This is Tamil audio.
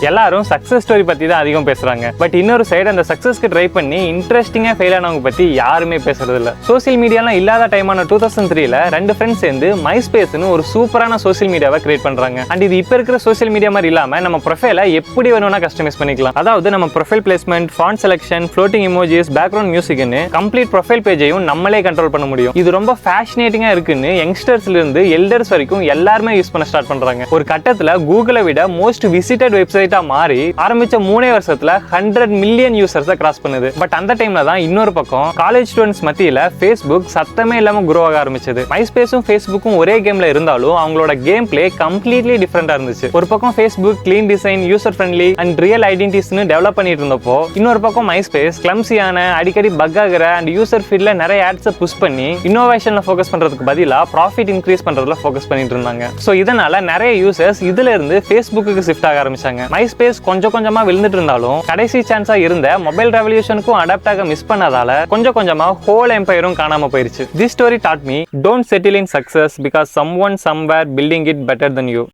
எல்லாரும் சக்சஸ் ஸ்டோரி பத்தி தான் அதிகம் பேசுறாங்க. பட் இன்னொரு சைடு அந்த சக்சஸ்க்கு ட்ரை பண்ணி இன்ட்ரெஸ்டிங்கா ஃபெயில் ஆனவங்க பத்தி யாருமே பேசுறது இல்ல. சோசியல் மீடியாலாம் இல்லாத டைமான 2003ல ரெண்டு ஃப்ரெண்ட்ஸ் சேர்ந்து மைஸ்பேஸ்னு ஒரு சூப்பரான சோசியல் மீடியாவை கிரியேட் பண்றாங்க. அண்ட் இது இப்ப இருக்கிற சோசியல் மீடியா மாதிரி இல்லாம நம்ம ப்ரொஃபைலை எப்படி வேணும்னா கஸ்டமைஸ் பண்ணிக்கலாம். அதாவது நம்ம profile placement, font selection, floating emojis, background மியூசிக்னு கம்ப்ளீட் ப்ரொஃபைல் பேஜையும் நம்மளே கண்ட்ரோல் பண்ண முடியும். இது ரொம்ப ஃபேஷனேட்டிங்கா இருக்குன்னு யங்ஸ்டர்ஸ்ல இருந்து எல்டர்ஸ் வரைக்கும் எல்லாருமே யூஸ் பண்ண ஸ்டார்ட் பண்றாங்க. ஒரு கட்டத்துல கூகுளை விட மோஸ்ட் விசிட்டட் வெப்சைட்டா மாறி ஆரம்பிச்ச 3 வருஷத்துல 100 மில்லியன் யூசர்ஸை கிராஸ் பண்ணுது. பட் அந்த டைம்ல தான் இன்னொரு பக்கம் காலேஜ் ஸ்டூடெண்ட்ஸ் மத்தியில Facebook சத்தமே இல்லாம குரோ ஆக ஆரம்பிச்சது. மைஸ்பேஸும் Facebooக்கும் ஒரே கேம்ல இருந்தாலும் அவங்களோட கேம் பிளே கம்ப்ளீட்லி டிஃபரெண்டா இருந்துச்சு. ஒரு பக்கம் Facebook clean design, user friendly and real ஐடென்டிட்டிஸ்னு டெவலப் பண்ணிட்டு இருந்தப்போ, இன்னொரு பக்கம் மைஸ்பேஸ் கிளம்சியான, அடிக்கடி பக் ஆகிற அண்ட் யூசர் ஃபீல்ட்ல நிறைய ஆட்ஸை புஷ் பண்ணி இன்னோவேஷன்ல ஃபோக்கஸ் பண்றதுக்கு பதிலா ப்ராஃபிட் இன்க்ரீஸ் பண்றதுல ஃபோக்கஸ் பண்ணிட்டு இருந்தாங்க. சோ இதனால நிறைய யூசர்ஸ் இதுல இருந்து Facebookக்கு ஷிஃப்ட் ஆக ஆரம்பிச்சாங்க. மைஸ்பேஸ் கொஞ்சம் கொஞ்சமா விழுந்துட்டு இருந்தாலும் கடைசி சான்ஸா இருந்த மொபைல் ரெவல்யூஷனுக்கும் அடாப்ட் ஆக மிஸ் பண்ணதால கொஞ்சம் கொஞ்சமா ஹோல் எம்பையரும் காணாம போயிருச்சு. This story taught me, don't settle in success because someone somewhere building it better than you.